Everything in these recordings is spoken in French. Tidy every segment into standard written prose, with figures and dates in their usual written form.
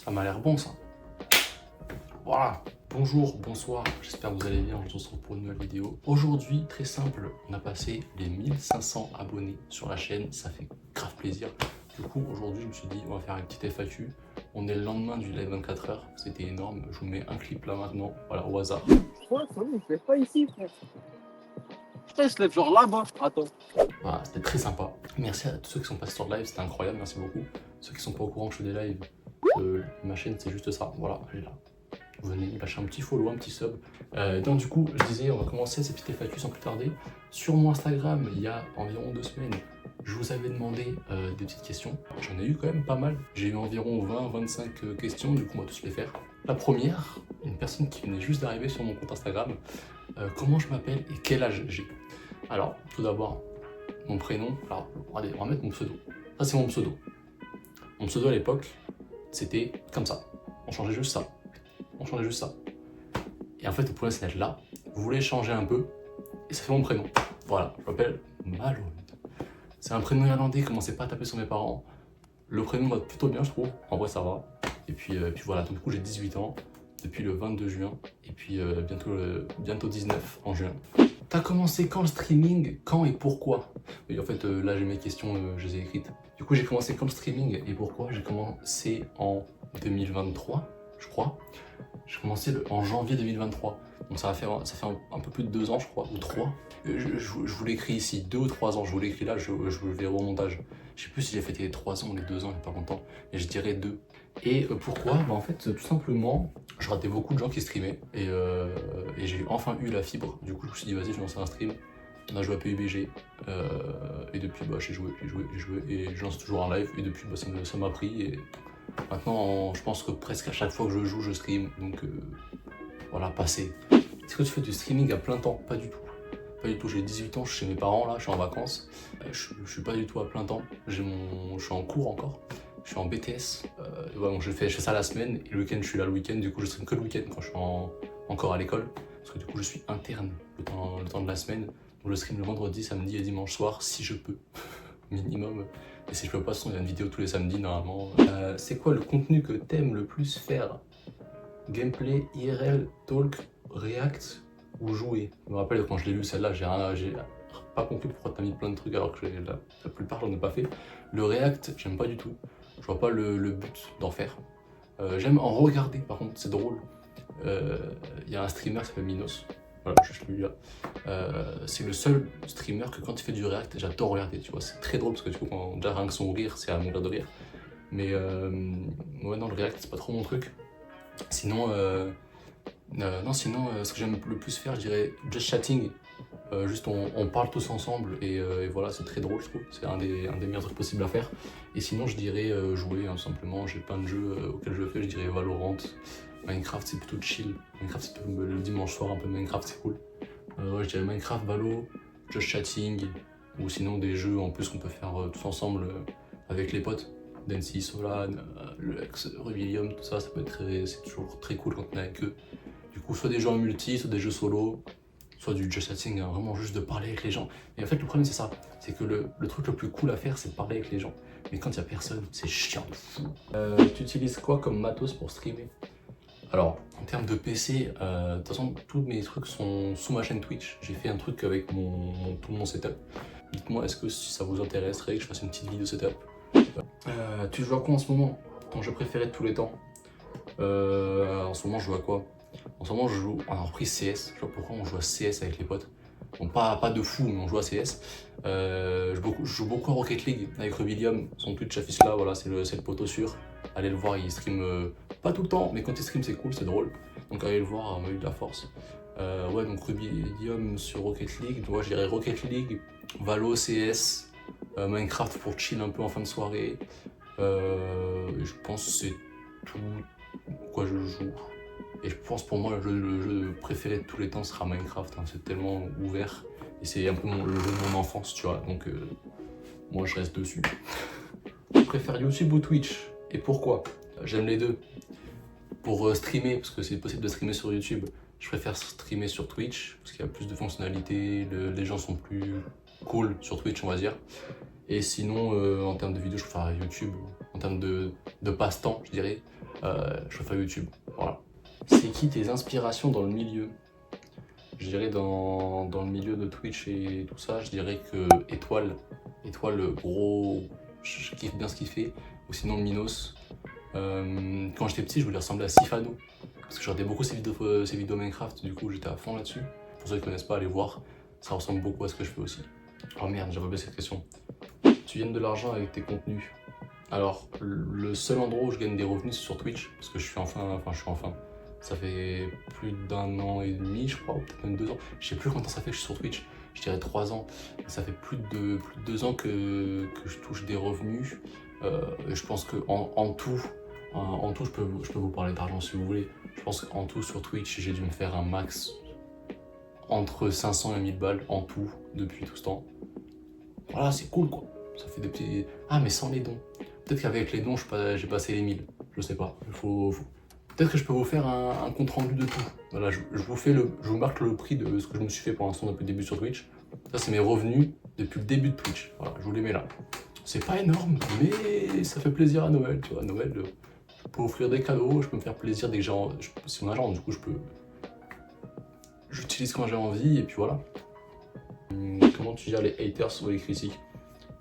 Ça m'a l'air bon ça. Voilà. Bonjour, bonsoir, j'espère que vous allez bien, on se retrouve pour une nouvelle vidéo. Aujourd'hui, très simple, on a passé les 1500 abonnés sur la chaîne, ça fait grave plaisir. Du coup, aujourd'hui, je me suis dit, on va faire une petite FAQ. On est le lendemain du live 24 heures, c'était énorme. Je vous mets un clip là maintenant, voilà, au hasard. Ouais, c'est bon, il se lève pas ici, frère. Putain, il se lève genre là-bas. Attends. Voilà, c'était très sympa. Merci à tous ceux qui sont passés sur le live, c'était incroyable, merci beaucoup. Ceux qui sont pas au courant que je fais des lives, ma chaîne c'est juste ça, voilà, elle est là. Venez lâcher un petit follow, un petit sub. Donc du coup, je disais, on va commencer ces petites FAQ sans plus tarder. Sur mon Instagram, il y a environ 2 semaines, je vous avais demandé des petites questions. J'en ai eu quand même pas mal. J'ai eu environ 20-25 questions, du coup on va tous les faire. La première, une personne qui venait juste d'arriver sur mon compte Instagram. Comment je m'appelle et quel âge j'ai? Alors, tout d'abord, mon prénom. Alors, allez, on va mettre mon pseudo. Ça, c'est mon pseudo. Mon pseudo à l'époque, c'était comme ça. On changeait juste ça. On changeait juste ça. Et en fait, vous pouvez se mettre là. Vous voulez changer un peu, et ça fait mon prénom. Voilà, je m'appelle Malone. C'est un prénom irlandais, commencez pas à taper sur mes parents. Le prénom va plutôt bien, je trouve. En vrai, ça va. Et puis voilà, donc, du coup, j'ai 18 ans depuis le 22 juin. Et puis bientôt 19 en juin. T'as commencé quand le streaming? Quand et pourquoi? Oui, en fait, là, j'ai mes questions, je les ai écrites. Du coup, j'ai commencé quand le streaming et pourquoi? J'ai commencé en 2023, je crois. J'ai commencé en janvier 2023. Donc ça fait un peu plus de 2 ans, je crois, ou 3. Je vous l'écris ici, 2 ou 3 ans, je vous l'écris là, je le verrai au montage. Je sais plus si j'ai fêté les 3 ans ou les 2 ans, il n'y a pas longtemps, mais je dirais 2. Et pourquoi? Bah en fait, tout simplement, je ratais beaucoup de gens qui streamaient et j'ai enfin eu la fibre. Du coup, je me suis dit, vas-y, je lance un stream. On a joué à PUBG et depuis, bah, j'ai joué et je lance toujours un live. Et depuis, bah, ça m'a pris. Et maintenant, je pense que presque à chaque fois que je joue, je stream. Donc voilà, passé. Est-ce que tu fais du streaming à plein temps? Pas du tout. Pas du tout, j'ai 18 ans, je suis chez mes parents là, je suis en vacances. Je suis pas du tout à plein temps. Je suis en cours encore. Je suis en BTS. Ouais, donc je fais ça la semaine et le week-end, je suis là le week-end. Du coup, je stream que le week-end quand je suis encore à l'école. Parce que du coup, je suis interne le temps de la semaine. Donc je stream le vendredi, samedi et dimanche soir si je peux. Minimum. Et si je peux pas, sinon il y a une vidéo tous les samedis normalement. C'est quoi le contenu que t'aimes le plus faire? Gameplay, IRL, talk, react ou jouer? Je me rappelle quand je l'ai lu celle-là, j'ai pas compris pourquoi t'as mis plein de trucs alors que la plupart j'en ai pas fait. Le react, j'aime pas du tout. Je vois pas le but d'en faire. J'aime en regarder, par contre c'est drôle. Il y a un streamer qui s'appelle Minos. Voilà, je lui là. C'est le seul streamer que quand il fait du react, j'adore regarder, tu vois. C'est très drôle parce que du coup, déjà rien que son rire, c'est à mourir de rire. Mais ouais, non, le react, c'est pas trop mon truc. Sinon, ce que j'aime le plus faire, je dirais just chatting. Juste on parle tous ensemble et voilà, c'est très drôle, je trouve. C'est un des meilleurs trucs possibles à faire. Et sinon, je dirais jouer, hein, simplement. J'ai plein de jeux auxquels je fais, je dirais Valorant. Minecraft, c'est plutôt chill. Minecraft, c'est le dimanche soir, un peu Minecraft, c'est cool. Ouais, je dirais Minecraft, Valo, just chatting. Ou sinon, des jeux en plus qu'on peut faire tous ensemble avec les potes. Dancy, Solan, Lux, Rubilium, tout ça, c'est toujours très cool quand on est avec eux. Du coup, soit des jeux en multi, soit des jeux solo, soit du just chatting, hein, vraiment juste de parler avec les gens. Et en fait, le problème, c'est ça, c'est que le truc le plus cool à faire, c'est de parler avec les gens. Mais quand il n'y a personne, c'est chiant de fou. Tu utilises quoi comme matos pour streamer? Alors, en termes de PC, de toute façon, tous mes trucs sont sous ma chaîne Twitch. J'ai fait un truc avec tout mon setup. Dites-moi, est-ce que ça vous intéresserait que je fasse une petite vidéo setup? Tu joues à quoi en ce moment? Ton jeu préféré de tous les temps? En ce moment, je joue à quoi? En ce moment, je joue. On a repris CS. Je sais pas pourquoi on joue à CS avec les potes. Bon, pas de fou, mais on joue à CS. Je joue beaucoup à Rocket League avec Rubilium. Son Twitch affiche là, voilà, c'est le poteau sûr. Allez le voir, il stream pas tout le temps, mais quand il stream, c'est cool, c'est drôle. Donc allez le voir, il a eu de la force. Ouais, donc Rubilium sur Rocket League. Moi, je dirais Rocket League, Valo, CS, Minecraft pour chill un peu en fin de soirée. Je pense que c'est tout quoi je joue. Et je pense pour moi le jeu préféré de tous les temps sera Minecraft, hein. C'est tellement ouvert et c'est un peu le jeu de mon enfance, tu vois, donc moi je reste dessus. Je préfère YouTube ou Twitch et pourquoi? J'aime les deux. Pour streamer, parce que c'est possible de streamer sur YouTube, je préfère streamer sur Twitch parce qu'il y a plus de fonctionnalités, les gens sont plus cool sur Twitch, on va dire. Et sinon, en termes de vidéos, je préfère YouTube. En termes de passe-temps, je dirais, je préfère YouTube. Voilà. C'est qui tes inspirations dans le milieu? Je dirais dans le milieu de Twitch et tout ça, je dirais que Étoile, gros, je kiffe bien ce qu'il fait. Ou sinon Minos. Quand j'étais petit, je voulais ressembler à Sifano. Parce que je regardais beaucoup ses vidéos Minecraft, du coup j'étais à fond là-dessus. Pour ceux qui ne connaissent pas, allez voir. Ça ressemble beaucoup à ce que je fais aussi. Oh merde, j'avais oublié cette question. Tu gagnes de l'argent avec tes contenus? Alors, le seul endroit où je gagne des revenus, c'est sur Twitch. Parce que je suis enfin. Ça fait plus d'1 an et demi, je crois, ou peut-être même 2 ans. Je sais plus combien ça fait que je suis sur Twitch. Je dirais 3 ans. Ça fait plus de 2 ans que je touche des revenus. Je pense qu'en tout, je peux vous parler d'argent si vous voulez. Je pense qu'en tout, sur Twitch, j'ai dû me faire un max entre 500 et 1000 balles en tout depuis tout ce temps. Voilà, c'est cool quoi. Ça fait des petits. Ah, mais sans les dons. Peut-être qu'avec les dons, j'ai passé les 1000. Je sais pas. Peut-être que je peux vous faire un compte rendu de tout. Voilà, je vous marque le prix de ce que je me suis fait pour l'instant depuis le début sur Twitch. Ça, c'est mes revenus depuis le début de Twitch. Voilà, je vous les mets là. C'est pas énorme, mais ça fait plaisir à Noël. Tu vois, à Noël, je peux offrir des cadeaux, je peux me faire plaisir dès que si on a genre, du coup, j'utilise quand j'ai envie et puis voilà. Comment tu gères les haters ou les critiques?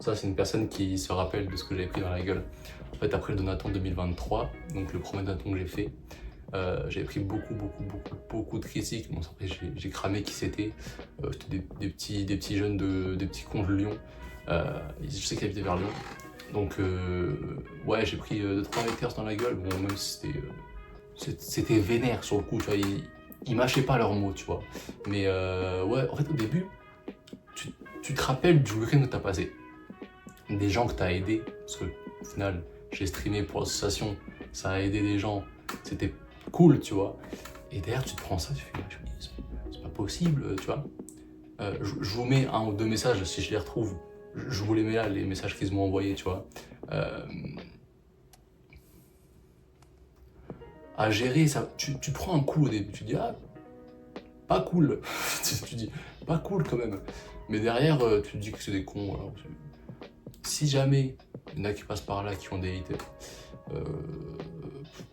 Ça, c'est une personne qui se rappelle de ce que j'avais pris dans la gueule. En fait, après le Donaton 2023, donc le premier Donaton que j'ai fait, j'avais pris beaucoup de critiques. Bon, après, j'ai cramé qui c'était. C'était des petits jeunes, des petits cons de Lyon. Je sais qu'ils habitaient vers Lyon. Donc, ouais, j'ai pris 2-3 haters dans la gueule. Bon, même si c'était vénère sur le coup, tu vois. Ils mâchaient pas leurs mots, tu vois. Mais ouais, en fait, au début, tu te rappelles du week-end que t'as passé. Des gens que t'as aidés, parce que au final, j'ai streamé pour l'association, ça a aidé des gens, c'était cool, tu vois. Et derrière, tu te prends ça, tu fais, c'est pas possible, tu vois. Je vous mets 1 ou 2 messages si je les retrouve. Je vous les mets là, les messages qu'ils m'ont envoyés, tu vois. À gérer, ça, tu prends un coup au début, tu dis, ah, pas cool. Tu dis, pas cool quand même. Mais derrière, tu te dis que c'est des cons. Alors, si jamais il y en a qui passent par là, qui ont des haters,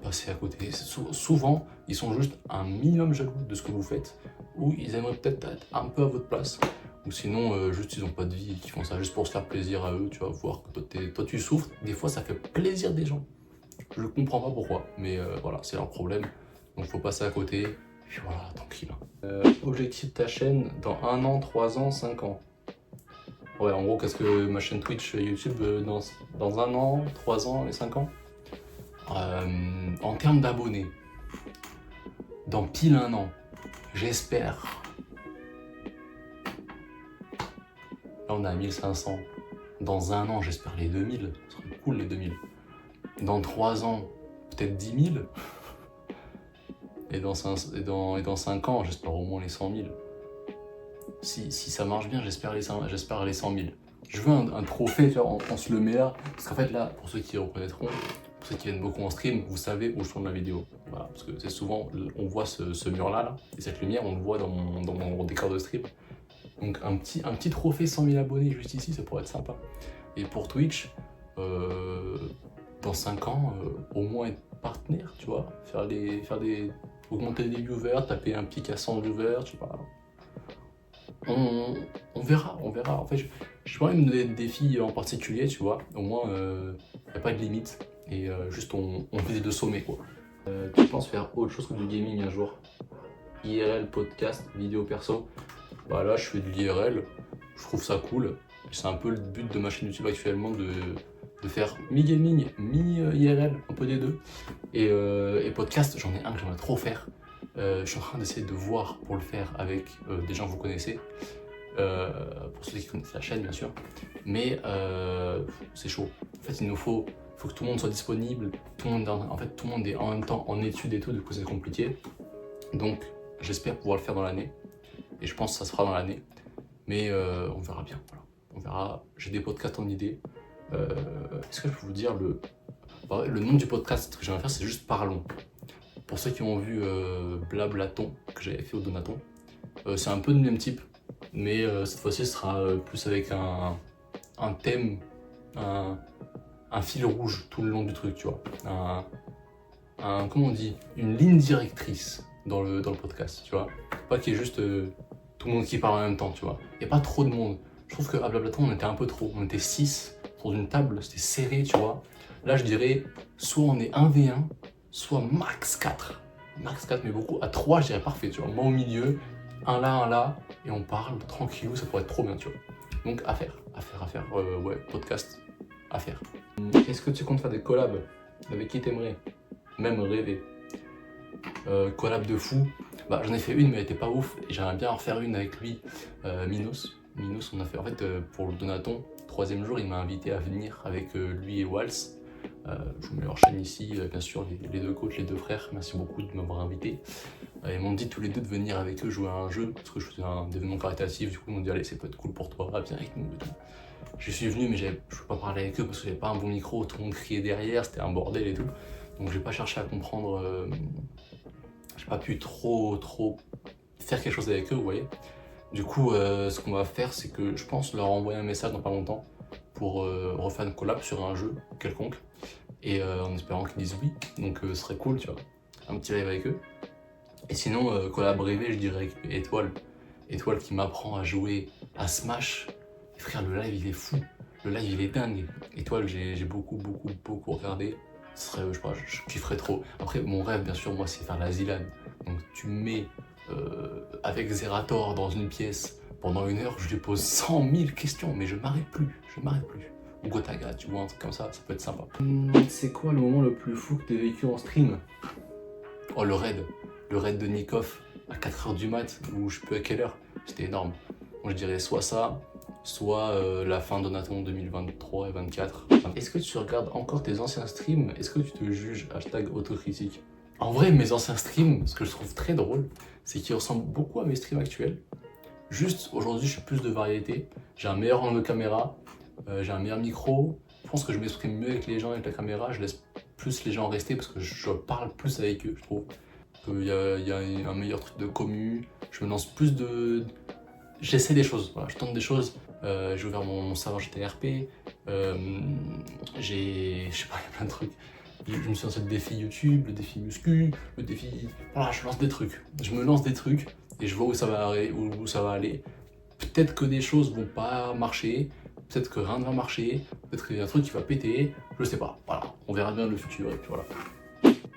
passez à côté. Souvent, ils sont juste un minimum jaloux de ce que vous faites, ou ils aimeraient peut-être être un peu à votre place, ou sinon, juste ils n'ont pas de vie et qui font ça juste pour se faire plaisir à eux, tu vas voir que toi tu souffres. Des fois, ça fait plaisir des gens. Je comprends pas pourquoi, mais voilà, c'est leur problème. Donc, faut passer à côté. Puis voilà, tranquille. Objectif de ta chaîne dans 1 an, 3 ans, 5 ans. Ouais, en gros, qu'est-ce que ma chaîne Twitch, YouTube, dans 1 an, 3 ans et 5 ans? En termes d'abonnés, dans pile 1 an, j'espère. Là, on est à 1500. Dans 1 an, j'espère les 2000. Ce serait cool, les 2000. Dans 3 ans, peut-être 10 000. Et dans 5 ans, j'espère au moins les 100 000. Si ça marche bien, j'espère les 100 000. Je veux un trophée, tu vois, on se le met là. Parce qu'en fait, là, pour ceux qui reconnaîtront, pour ceux qui viennent beaucoup en stream, vous savez où je tourne la vidéo. Voilà, parce que c'est souvent, on voit ce mur-là, là, et cette lumière, on le voit dans mon décor de stream. Donc un petit trophée 100 000 abonnés juste ici, ça pourrait être sympa. Et pour Twitch, dans 5 ans, au moins être partenaire, tu vois, augmenter les viewers, taper un pic à 100 viewers, je sais pas. On verra. En fait, je pourrais me donner des défis en particulier, tu vois. Au moins, y a pas de limite. Et juste, on vise de sommet, quoi. Tu penses faire autre chose que du gaming un jour? IRL, podcast, vidéo perso? Bah là, je fais du IRL. Je trouve ça cool. C'est un peu le but de ma chaîne YouTube actuellement, de faire mi-gaming, mi-IRL, un peu des deux. Et podcast, j'en ai un que j'aimerais trop faire. Je suis en train d'essayer de voir pour le faire avec des gens que vous connaissez, pour ceux qui connaissent la chaîne bien sûr, mais c'est chaud. En fait, il faut que tout le monde soit disponible, tout le monde est en même temps en études et tout, du coup c'est compliqué. Donc j'espère pouvoir le faire dans l'année, et je pense que ça se fera dans l'année, mais on verra bien, voilà. On verra, j'ai des podcasts en idée. Est-ce que je peux vous dire le nom du podcast que j'aimerais faire, c'est juste Parlons. Pour ceux qui ont vu Blablaton, que j'avais fait au Donaton, c'est un peu du même type, mais cette fois-ci ce sera plus avec un thème, un fil rouge tout le long du truc, tu vois. comment on dit, une ligne directrice dans le podcast, tu vois. Pas qu'il y ait juste tout le monde qui parle en même temps, tu vois. Il n'y a pas trop de monde. Je trouve qu'à Blablaton, on était un peu trop. On était 6 sur une table, c'était serré, tu vois. Là, je dirais, soit on est 1v1, soit max 4. Max 4, mais beaucoup. À 3, je dirais parfait, tu vois. Moi au milieu, un là, et on parle tranquillou, ça pourrait être trop bien, tu vois. Donc, à faire. Ouais, podcast, à faire. Est-ce que tu comptes faire des collabs? Avec qui t'aimerais? Même rêver. Collab de fou. Bah, j'en ai fait une, mais elle était pas ouf. Et j'aimerais bien en refaire une avec lui, Minos. Minos, on a fait, en fait, pour le Donaton, 3e jour, il m'a invité à venir avec lui et Wals. Je vous mets leur chaîne ici, bien sûr, les deux coachs, les deux frères. Merci beaucoup de m'avoir invité. Ils m'ont dit tous les deux de venir avec eux jouer à un jeu, parce que je faisais un événement caritatif. Du coup, ils m'ont dit, allez, c'est peut être cool pour toi, viens avec nous et tout. Je suis venu, mais je ne peux pas parler avec eux parce que j'avais pas un bon micro, tout le monde criait derrière, c'était un bordel et tout. Donc, j'ai pas cherché à comprendre. J'ai pas pu trop faire quelque chose avec eux, vous voyez. Du coup, ce qu'on va faire, c'est que je pense leur envoyer un message dans pas longtemps pour refaire une collab sur un jeu quelconque. Et en espérant qu'ils disent oui. Donc, ce serait cool, tu vois. Un petit live avec eux. Et sinon, collab rêvé, je dirais avec Étoile. Étoile qui m'apprend à jouer à Smash. Et frère, le live, il est fou. Le live, il est dingue. Étoile, j'ai beaucoup regardé. Ce serait, je sais pas, je kifferais trop. Après, mon rêve, bien sûr, moi, c'est faire la Zilane. Donc, tu me mets avec Zerator dans une pièce pendant 1 heure, je lui pose 100 000 questions, mais je m'arrête plus. Ou Gotaga, tu vois, un truc comme ça peut être sympa. C'est quoi le moment le plus fou que tu as vécu en stream? Oh, le raid de Nikov à 4h du mat, ou je sais plus à quelle heure, c'était énorme. Moi, je dirais soit ça, soit la fin de Donaton 2023 et 2024. Est-ce que tu regardes encore tes anciens streams? Est-ce que tu te juges? #autocritique. En vrai, mes anciens streams, ce que je trouve très drôle, c'est qu'ils ressemblent beaucoup à mes streams actuels. Juste, aujourd'hui, je suis plus de variété. J'ai un meilleur angle de caméra, j'ai un meilleur micro. Je pense que je m'exprime mieux avec les gens, avec la caméra. Je laisse plus les gens rester parce que je parle plus avec eux, je trouve. Il y a un meilleur truc de commu. Je me lance plus de... J'essaie des choses, voilà, je tente des choses. J'ai ouvert mon serveur GTRP. Je sais pas, il y a plein de trucs. Je me suis lancé le défi YouTube, le défi muscu, le défi... Voilà, je lance des trucs. Je me lance des trucs et je vois où ça va aller. Peut-être que des choses vont pas marcher, peut-être que rien ne va marcher, peut-être qu'il y a un truc qui va péter, je sais pas. Voilà, on verra bien le futur et puis voilà.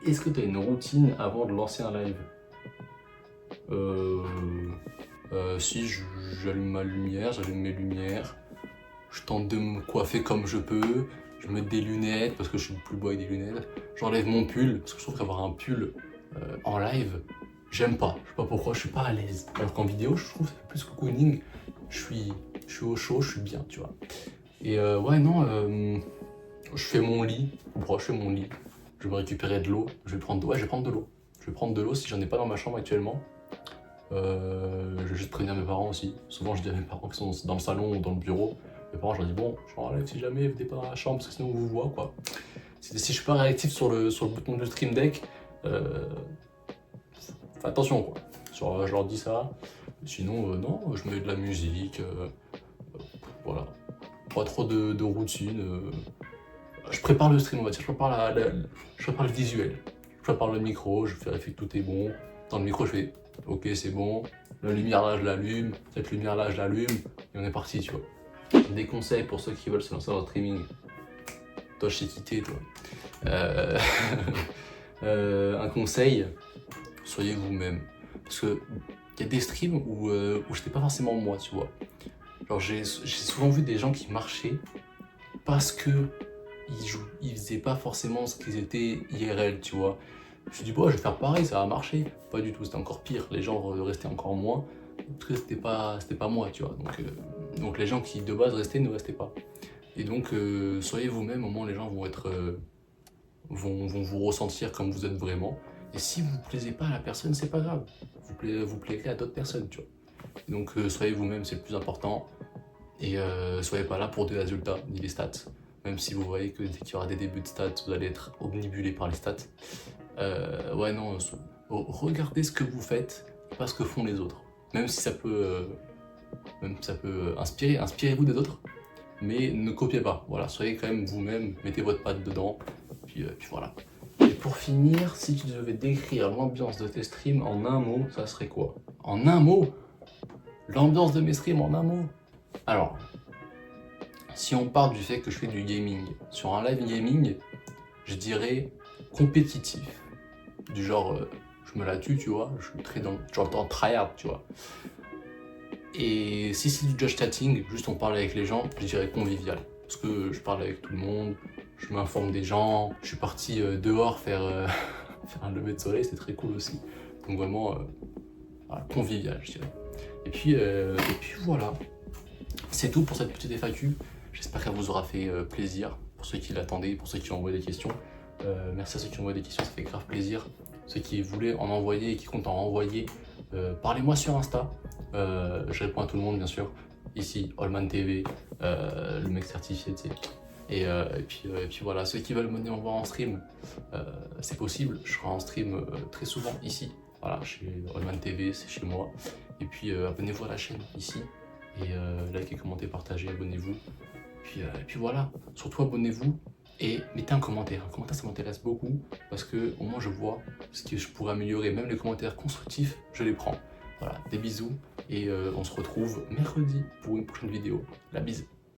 Est-ce que tu as une routine avant de lancer un live? Si, j'allume ma lumière, j'allume mes lumières, je tente de me coiffer comme je peux, je mets des lunettes parce que je suis plus beau avec des lunettes, j'enlève mon pull parce que je trouve qu'avoir un pull en live, j'aime pas. Je sais pas pourquoi, je suis pas à l'aise. Alors qu'en vidéo, je trouve que ça fait plus cocooning, je suis au chaud, je suis bien, tu vois. Et ouais, non, je fais mon lit, je vais me récupérer de l'eau, je vais prendre de l'eau. Je vais prendre de l'eau si j'en ai pas dans ma chambre actuellement. Je vais juste prévenir mes parents aussi. Souvent, je dis à mes parents qui sont dans le salon ou dans le bureau. Mes parents, je leur dis bon, je m'enlève si jamais, venez pas dans la chambre parce que sinon on vous voit quoi. Si je suis pas réactif sur le bouton du Stream Deck, fais attention quoi. Je leur dis ça. Sinon, non, je mets de la musique. Voilà. Pas trop de routine. Je prépare le stream, on va dire. Je prépare le visuel. Je prépare le micro, je vérifie que tout est bon. Dans le micro, je fais ok, c'est bon. La lumière là, je l'allume. Cette lumière là, je l'allume. Et on est parti, tu vois. Des conseils pour ceux qui veulent se lancer dans le streaming. Toi, je sais quitter, toi. Un conseil, soyez vous-même. Parce que il y a des streams où j'étais pas forcément moi, tu vois. Genre, j'ai souvent vu des gens qui marchaient parce que ils faisaient pas forcément ce qu'ils étaient IRL, tu vois. Je me suis dit, bon, je vais faire pareil, ça va marcher. Pas du tout, c'était encore pire. Les gens restaient encore moins. Parce que c'était pas moi, tu vois. Donc les gens qui de base restaient ne restaient pas. Et donc, soyez vous-même, au moins les gens vont être. Vont vous ressentir comme vous êtes vraiment. Et si vous ne plaisez pas à la personne, c'est pas grave. Vous plairez à d'autres personnes, tu vois. Et donc, soyez vous-même, c'est le plus important. Et soyez pas là pour des résultats, ni des stats. Même si vous voyez que dès qu'il y aura des débuts de stats, vous allez être omnibulé par les stats. Ouais, non, regardez ce que vous faites, pas ce que font les autres. Même si ça peut inspirer, inspirez-vous des autres, mais ne copiez pas. Voilà, soyez quand même vous-même, mettez votre patte dedans, puis voilà. Et pour finir, si tu devais décrire l'ambiance de tes streams en un mot, ça serait quoi? En un mot? L'ambiance de mes streams en un mot? Alors, si on part du fait que je fais du gaming, sur un live gaming, je dirais compétitif. Du genre, je me la tue, tu vois, je suis très dans tryhard, tu vois. Et si c'est du just chatting, juste on parle avec les gens, je dirais convivial. Parce que je parle avec tout le monde, je m'informe des gens, je suis parti dehors faire, faire un lever de soleil, c'était très cool aussi. Donc vraiment, voilà, convivial, je dirais. Et puis voilà, c'est tout pour cette petite FAQ. J'espère qu'elle vous aura fait plaisir, pour ceux qui l'attendaient, pour ceux qui ont envoyé des questions. Merci à ceux qui ont envoyé des questions, ça fait grave plaisir. Ceux qui voulaient en envoyer et qui comptent en envoyer, parlez-moi sur Insta. Je réponds à tout le monde, bien sûr. Ici, Allman TV, le mec certifié, tu sais. Et puis voilà, ceux qui veulent me voir en stream, c'est possible. Je serai en stream très souvent ici. Voilà, chez Allman TV, c'est chez moi. Et puis abonnez-vous à la chaîne ici. Et likez, commentez, partagez, abonnez-vous. Et puis voilà, surtout abonnez-vous et mettez un commentaire. Un commentaire, ça m'intéresse beaucoup parce que au moins je vois ce que je pourrais améliorer. Même les commentaires constructifs, je les prends. Voilà, des bisous et on se retrouve mercredi pour une prochaine vidéo. La bise.